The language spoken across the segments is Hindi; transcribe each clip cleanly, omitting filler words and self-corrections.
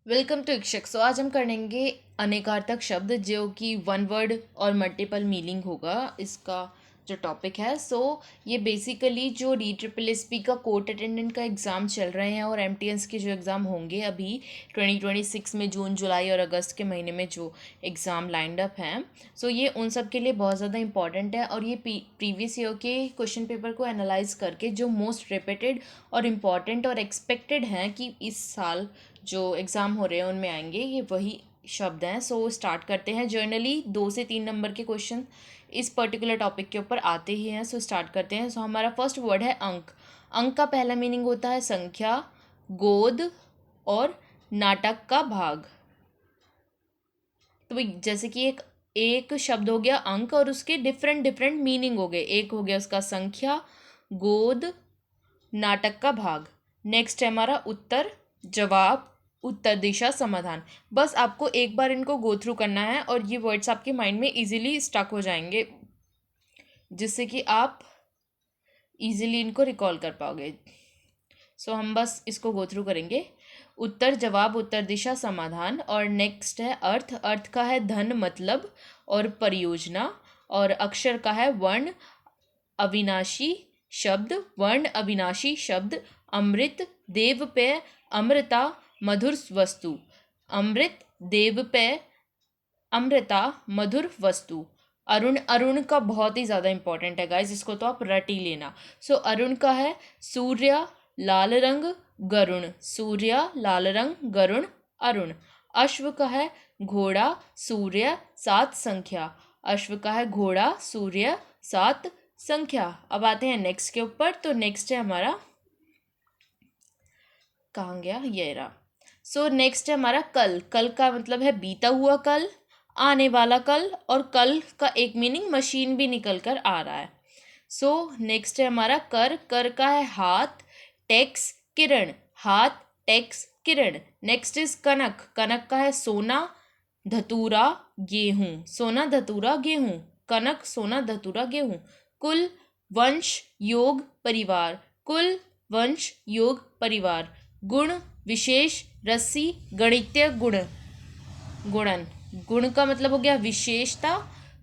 Welcome to इक्शिक। सो आज हम करेंगे अनेकार्थक शब्द जो कि वन वर्ड और मल्टीपल मीनिंग होगा इसका जो टॉपिक है। ये बेसिकली जो DSSP का कोर्ट अटेंडेंट का एग्ज़ाम चल रहे हैं और MTNs के जो एग्ज़ाम होंगे अभी 2026 में जून जुलाई और अगस्त के महीने में जो एग्ज़ाम लाइंड अप हैं। ये उन सब के लिए बहुत ज़्यादा इंपॉर्टेंट है और ये प्रीवियस ईयर के क्वेश्चन पेपर को एनालाइज करके जो मोस्ट रिपीटेड और इम्पॉर्टेंट और एक्सपेक्टेड हैं कि इस साल जो एग्ज़ाम हो रहे हैं उनमें आएंगे, ये वही शब्द हैं। स्टार्ट करते हैं। जर्नली 2 से 3 नंबर के क्वेश्चन इस पर्टिकुलर टॉपिक के ऊपर आते ही हैं। स्टार्ट करते हैं। हमारा फर्स्ट वर्ड है अंक। अंक का पहला मीनिंग होता है संख्या, गोद और नाटक का भाग। तो जैसे कि एक शब्द हो गया अंक और उसके डिफरेंट डिफरेंट मीनिंग हो गए। एक हो गया उसका संख्या, गोद, नाटक का भाग। नेक्स्ट है हमारा उत्तर, जवाब, उत्तर दिशा, समाधान। बस आपको एक बार इनको गो थ्रू करना है और ये वर्ड्स आपके माइंड में इजीली स्टक हो जाएंगे, जिससे कि आप इजीली इनको रिकॉल कर पाओगे। हम बस इसको गो थ्रू करेंगे। उत्तर, जवाब, उत्तर दिशा, समाधान। और नेक्स्ट है अर्थ। अर्थ का है धन, मतलब और परियोजना। और अक्षर का है वर्ण, अविनाशी शब्द, वर्ण अविनाशी शब्द। अमृत, देवपेय, अमृता, मधुर वस्तु। अमृत, देवपेय, अमृता, मधुर वस्तु। अरुण, अरुण का बहुत ही ज़्यादा इंपॉर्टेंट है गाइज, इसको तो आप रट ही लेना। अरुण का है सूर्य, लाल रंग, गरुण। सूर्य, लाल रंग, गरुण, अरुण। अश्व का है घोड़ा, सूर्य, 7 संख्या। अश्व का है घोड़ा, सूर्य, 7 संख्या। अब आते हैं नेक्स्ट के ऊपर। नेक्स्ट है हमारा, कहाँ गया, ये रहा। नेक्स्ट है हमारा कल। कल का मतलब है बीता हुआ कल, आने वाला कल, और कल का एक मीनिंग मशीन भी निकल कर आ रहा है। नेक्स्ट है हमारा कर। कर का है हाथ, टैक्स, किरण। हाथ, टैक्स, किरण। नेक्स्ट इज कनक। कनक का है सोना, धतूरा, गेहूं। सोना, धतूरा, गेहूं। कनक, सोना, धतूरा, गेहूं। कुल, वंश, योग, परिवार। कुल, वंश, योग, परिवार। गुण, विशेष, रस्सी, गणितीय गुण, गुणन। गुण का मतलब हो गया विशेषता,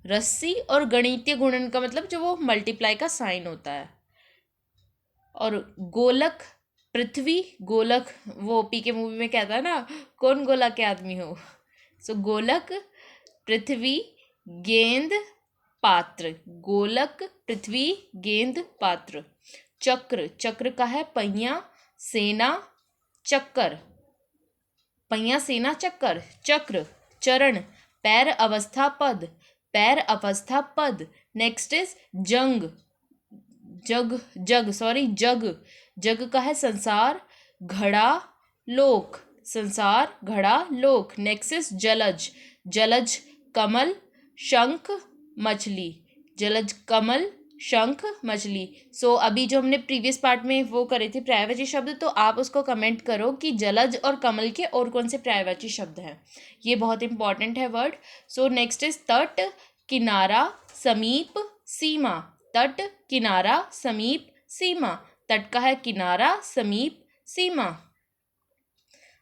रस्सी, और गणितीय गुणन का मतलब जो वो मल्टीप्लाई का साइन होता है। और गोलक, पृथ्वी, गोलक वो PK मूवी में कहता है ना, कौन गोला के आदमी हो। गोलक, पृथ्वी, गेंद, पात्र। गोलक, पृथ्वी, गेंद, पात्र। चक्र। चक्र का है पहिया, सेना, चक्कर। पहिया, सेना, चक्कर, चक्र। चरण, पैर अवस्था पद। पैर अवस्था पद। नेक्स्ट इज जंग, जग, जग सॉरी जग। जग का है संसार, घड़ा, लोक। संसार, घड़ा, लोक। नेक्स्ट इज जलज। जलज, कमल, शंख, मछली। जलज, कमल, शंख, मछली। अभी जो हमने प्रीवियस पार्ट में वो करे थे पर्यायवाची शब्द, तो आप उसको कमेंट करो कि जलज और कमल के और कौन से पर्यायवाची शब्द हैं। ये बहुत इंपॉर्टेंट है वर्ड। नेक्स्ट इज तट, किनारा, समीप, सीमा। तट, किनारा, समीप, सीमा। तट का है किनारा, समीप, सीमा।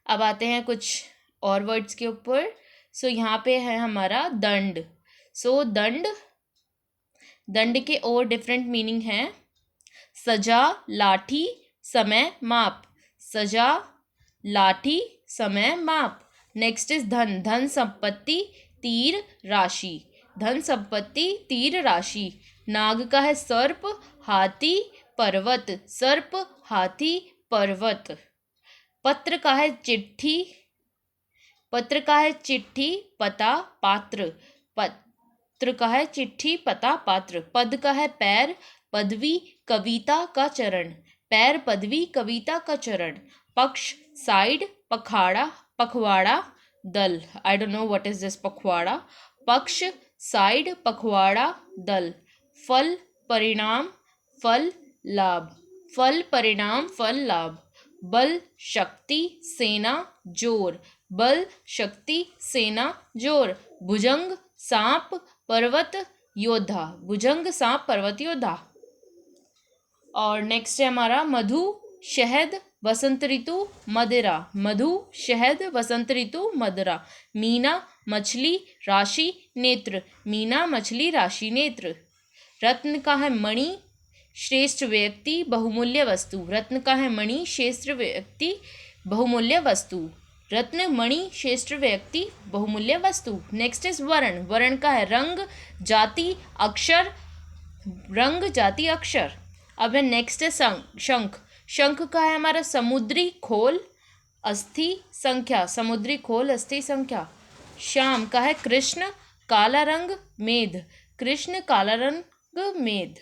अब आते हैं कुछ और वर्ड्स के ऊपर। यहाँ पे है हमारा दंड। दंड, दंड के और डिफरेंट मीनिंग हैं। सजा, लाठी, समय, माप। सजा, लाठी, समय, माप। नेक्स्ट इज धन। धन, संपत्ति, तीर, राशि। धन, संपत्ति, तीर, राशि। नाग का है सर्प, हाथी, पर्वत। सर्प, हाथी, पर्वत। पत्र का है चिट्ठी। पत्र का है चिट्ठी, पता, पात्र। पत्र का है चिट्ठी, पता, पात्र। पद का है पैर, पदवी, कविता का चरण। पैर, पदवी, कविता का चरण। पक्ष, साइड, पखाड़ा, पखवाड़ा, दल। I don't know what is this पखवाड़ा। पक्ष, साइड, पखवाड़ा, दल। फल, परिणाम, फल, लाभ। फल, परिणाम, फल, लाभ। बल, शक्ति, सेना, जोर। बल, शक्ति, सेना, जोर। भुजंग, सांप, पर्वत, योद्धा। भुजंग, सांप, पर्वत, योद्धा। और नेक्स्ट है हमारा मधु, शहद, वसंत ऋतु मदिरा, मधु शहद, वसंत ऋतु मदिरा। मीना मछली, राशि नेत्र, मीना मछली राशि नेत्र। रत्न का है मणि, श्रेष्ठ व्यक्ति बहुमूल्य वस्तु, रत्न का है मणि, श्रेष्ठ व्यक्ति बहुमूल्य वस्तु। रत्न मणि श्रेष्ठ व्यक्ति बहुमूल्य वस्तु। नेक्स्ट इज वर्ण, वर्ण का है रंग जाति अक्षर, रंग जाति अक्षर। अब है नेक्स्ट है शंख, शंख का है हमारा समुद्री खोल अस्थि संख्या, समुद्री खोल अस्थि संख्या। श्याम का है कृष्ण काला रंग मेध, कृष्ण काला रंग मेध।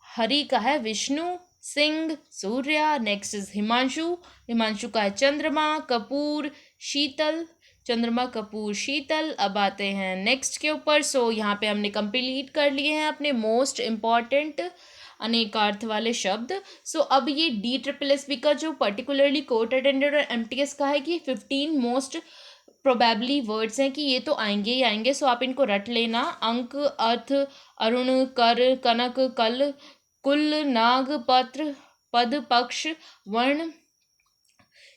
हरि का है विष्णु सिंह सूर्य। नेक्स्ट इज हिमांशु, हिमांशु का है चंद्रमा कपूर शीतल, चंद्रमा कपूर शीतल। अब आते हैं नेक्स्ट के ऊपर। सो यहाँ पे हमने कंप्लीट कर लिए हैं अपने मोस्ट इम्पॉर्टेंट अनेकार्थ वाले शब्द। सो अब ये DSSB का जो पर्टिकुलरली कोर्ट अटेंडेंट और MTS का है कि 15 मोस्ट प्रोबेबली वर्ड्स हैं कि ये तो आएंगे ही आएंगे। सो आप इनको रट लेना, अंक अर्थ अरुण कर कनक कल कुल नाग पत्र पद पक्ष वर्ण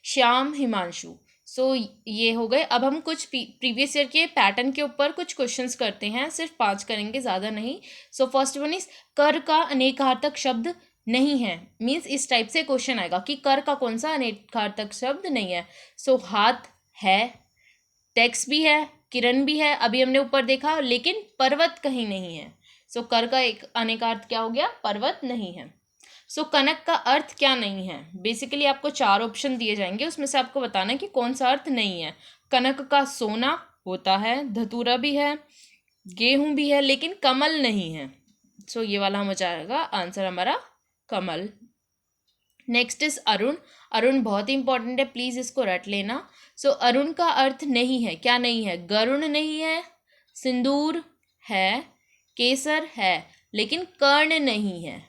श्याम हिमांशु। सो ये हो गए। अब हम कुछ प्रीवियस ईयर के पैटर्न के ऊपर कुछ क्वेश्चंस करते हैं, सिर्फ 5 करेंगे, ज़्यादा नहीं। सो फर्स्ट वन इज कर का अनेकार्थक शब्द नहीं है, मीन्स इस टाइप से क्वेश्चन आएगा कि कर का कौन सा अनेकार्थक शब्द नहीं है। सो हाथ है, टैक्स भी है, किरण भी है, अभी हमने ऊपर देखा, लेकिन पर्वत कहीं नहीं है। सो कर का एक अनेकार्थ क्या हो गया, पर्वत नहीं है। सो कनक का अर्थ क्या नहीं है, बेसिकली आपको 4 ऑप्शन दिए जाएंगे, उसमें से आपको बताना है कि कौन सा अर्थ नहीं है। कनक का सोना होता है, धतूरा भी है, गेहूं भी है, लेकिन कमल नहीं है। सो ये वाला हो जाएगा आंसर हमारा कमल। नेक्स्ट इज अरुण, अरुण बहुत ही इंपॉर्टेंट है, प्लीज इसको रट लेना। सो अरुण का अर्थ नहीं है, क्या नहीं है, गरुण नहीं है, सिंदूर है, केसर है, लेकिन कर्ण नहीं है।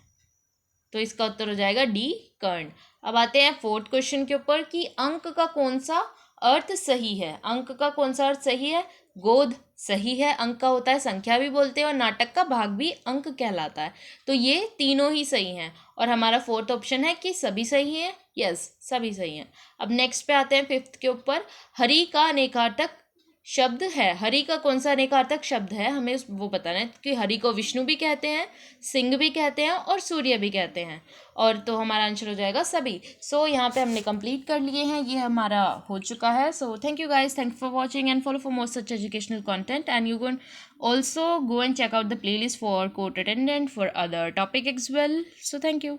तो इसका उत्तर हो जाएगा डी कर्ण। अब आते हैं 4th क्वेश्चन के ऊपर कि अंक का कौन सा अर्थ सही है। अंक का कौन सा अर्थ सही है, गोद सही है, अंक का होता है संख्या भी बोलते हैं, और नाटक का भाग भी अंक कहलाता है। तो ये तीनों ही सही हैं, और हमारा 4th ऑप्शन है कि सभी सही है, यस सभी सही हैं। अब नेक्स्ट पे आते हैं 5th के ऊपर, हरि का अनेकार्थक शब्द है, हरि का कौन सा अनेकार्थक शब्द है, हमें वो बताना है कि हरि को विष्णु भी कहते हैं, सिंह भी कहते हैं, और सूर्य भी कहते हैं, और तो हमारा आंसर हो जाएगा सभी। सो यहाँ पे हमने कंप्लीट कर लिए हैं, ये हमारा हो चुका है। So thank you guys, thank for watching and follow for more such educational content, and you can also go and check out the playlist for court attendant for other topic as well. So thank you.